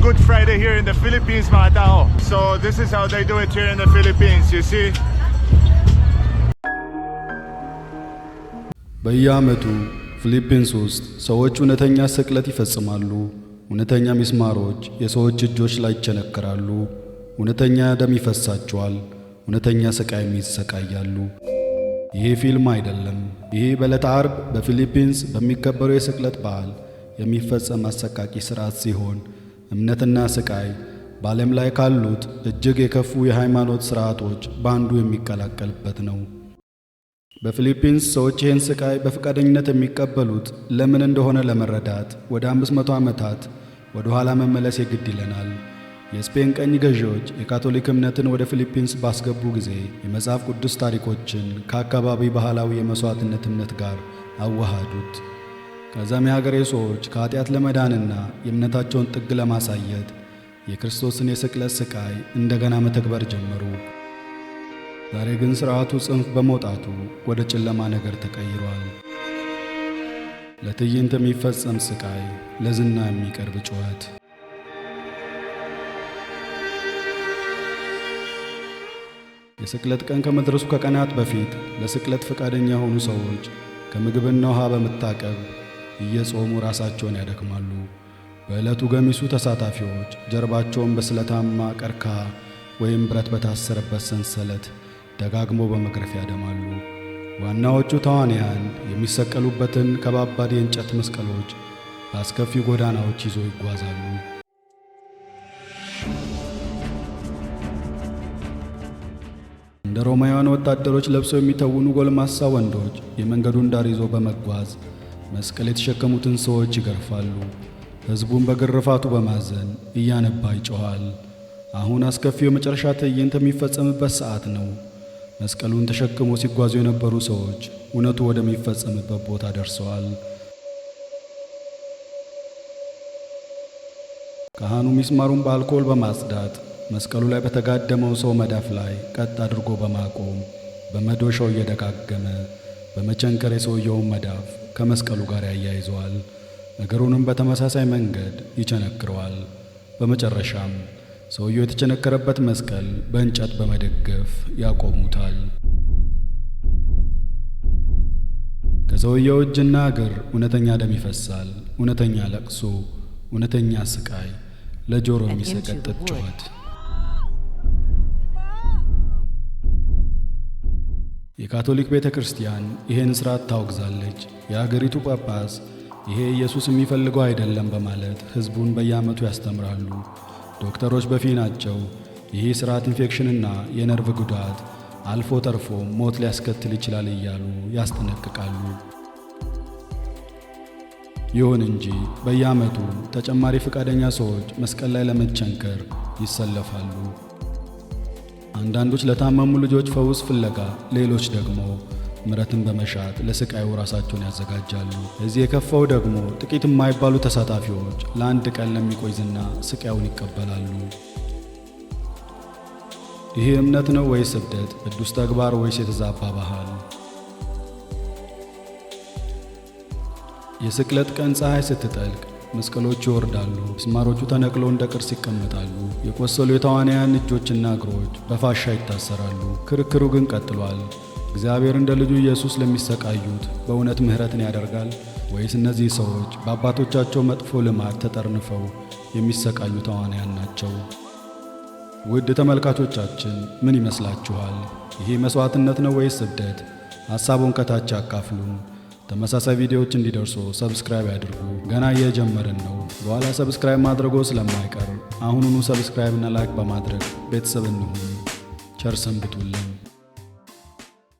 Good Friday here in the Philippines, mga tao. So this is how they do it here in the Philippines, you see. በየዓመቱ ፊሊፒንስ ውስጥ ሰዎች እውነተኛ ስቅለት ይፈጽማሉ። እውነተኛ ሚስማሮች የሰዎች እጆች ላይ ይቸነከራሉ። እውነተኛ ደም ይፈሳቸዋል። እውነተኛ ስቃይም ይሰቃያሉ። ይሄ ፊልም አይደለም። ይሄ በዕለተ ዓርብ በፊሊፒንስ በሚከበረው የስቅለት በዓል የሚፈጸም አሰቃቂ ሥርዓት ሲሆን እምነትና ስቃይ በዓለም ላይ ካሉት እጅግ የከፉ የሃይማኖት ሥርዓቶች በአንዱ የሚቀላቀልበት ነው። በፊሊፒንስ ሰዎች ይህን ስቃይ በፈቃደኝነት የሚቀበሉት ለምን እንደሆነ ለመረዳት ወደ 500 ዓመታት ወደ ኋላ መመለስ የግድ ይለናል። የስፔን ቀኝ ገዢዎች የካቶሊክ እምነትን ወደ ፊሊፒንስ ባስገቡ ጊዜ የመጽሐፍ ቅዱስ ታሪኮችን ከአካባቢ ባህላዊ የመሥዋዕትነት እምነት ጋር አዋሃዱት። ከዛም የሀገሬ ሰዎች ከኃጢአት ለመዳንና የእምነታቸውን ጥግ ለማሳየት የክርስቶስን የስቅለት ስቃይ እንደገና መተግበር ጀመሩ። ዛሬ ግን ሥርዓቱ ጽንፍ በመውጣቱ ወደ ጨለማ ነገር ተቀይሯል። ለትዕይንት የሚፈጸም ስቃይ፣ ለዝና የሚቀርብ ጩኸት። የስቅለት ቀን ከመድረሱ ከቀናት በፊት ለስቅለት ፈቃደኛ የሆኑ ሰዎች ከምግብና ውሃ በመታቀብ እየጾሙ ራሳቸውን ያደክማሉ። በዕለቱ ገሚሱ ተሳታፊዎች ጀርባቸውን በስለታማ ቀርከሃ ወይም ብረት በታሰረበት ሰንሰለት ደጋግሞ በመግረፍ ያደማሉ። ዋናዎቹ ተዋንያን የሚሰቀሉበትን ከባባድ የእንጨት መስቀሎች በአስከፊ ጎዳናዎች ይዘው ይጓዛሉ። እንደ ሮማውያን ወታደሮች ለብሰው የሚተውኑ ጎልማሳ ወንዶች የመንገዱን ዳር ይዘው በመጓዝ መስቀል የተሸከሙትን ሰዎች ይገርፋሉ። ሕዝቡን በግርፋቱ በማዘን እያነባ ይጮኻል። አሁን አስከፊው የመጨረሻ ትዕይንት የሚፈጸምበት ሰዓት ነው። መስቀሉን ተሸክሞ ሲጓዙ የነበሩ ሰዎች እውነቱ ወደሚፈጸምበት ቦታ ደርሰዋል። ካህኑ ሚስማሩን በአልኮል በማጽዳት መስቀሉ ላይ በተጋደመው ሰው መዳፍ ላይ ቀጥ አድርጎ በማቆም በመዶሻው እየደጋገመ በመቸንከር የሰውየውን መዳፍ ከመስቀሉ ጋር ያያይዘዋል። እግሩንም በተመሳሳይ መንገድ ይቸነክረዋል። በመጨረሻም ሰውየው የተቸነከረበት መስቀል በእንጨት በመደገፍ ያቆሙታል። ከሰውየው እጅና እግር እውነተኛ ደም ይፈሳል። እውነተኛ ለቅሶ፣ እውነተኛ ስቃይ፣ ለጆሮ የሚሰቀጥጥ ጩኸት። የካቶሊክ ቤተ ክርስቲያን ይህን ሥርዓት ታወግዛለች። የአገሪቱ ጳጳስ ይሄ ኢየሱስ የሚፈልገው አይደለም በማለት ሕዝቡን በየዓመቱ ያስተምራሉ። ዶክተሮች በፊናቸው ይህ ሥርዓት ኢንፌክሽንና የነርቭ ጉዳት አልፎ ተርፎ ሞት ሊያስከትል ይችላል እያሉ ያስጠነቅቃሉ። ይሁን እንጂ በየዓመቱ ተጨማሪ ፈቃደኛ ሰዎች መስቀል ላይ ለመቸንከር ይሰለፋሉ። አንዳንዶች ለታመሙ ልጆች ፈውስ ፍለጋ፣ ሌሎች ደግሞ ምሕረትን በመሻት ለስቃዩ ራሳቸውን ያዘጋጃሉ። እዚህ የከፋው ደግሞ ጥቂት የማይባሉ ተሳታፊዎች ለአንድ ቀን ለሚቆይ ዝና ስቃዩን ይቀበላሉ። ይህ እምነት ነው ወይስ እብደት? ቅዱስ ተግባር ወይስ የተዛባ ባህል? የስቅለት ቀን ፀሐይ ስትጠልቅ መስቀሎቹ ይወርዳሉ። ምስማሮቹ ተነቅለው እንደ ቅርስ ይቀመጣሉ። የቆሰሉ የተዋንያን እጆችና እግሮች በፋሻ ይታሰራሉ። ክርክሩ ግን ቀጥሏል። እግዚአብሔር እንደ ልጁ ኢየሱስ ለሚሰቃዩት በእውነት ምሕረትን ያደርጋል ወይስ እነዚህ ሰዎች በአባቶቻቸው መጥፎ ልማድ ተጠርንፈው የሚሰቃዩ ተዋንያን ናቸው? ውድ ተመልካቾቻችን ምን ይመስላችኋል? ይሄ መስዋዕትነት ነው ወይስ እብደት? ሐሳቡን ከታች አካፍሉን። ተመሳሳይ ቪዲዮዎች እንዲደርሱ ሰብስክራይብ ያድርጉ። ገና እየጀመርን ነው። በኋላ ሰብስክራይብ ማድረጎ ስለማይቀር አሁኑኑ ሰብስክራይብ እና ላይክ በማድረግ ቤተሰብ እንሁን። ቸር ሰንብቱልን።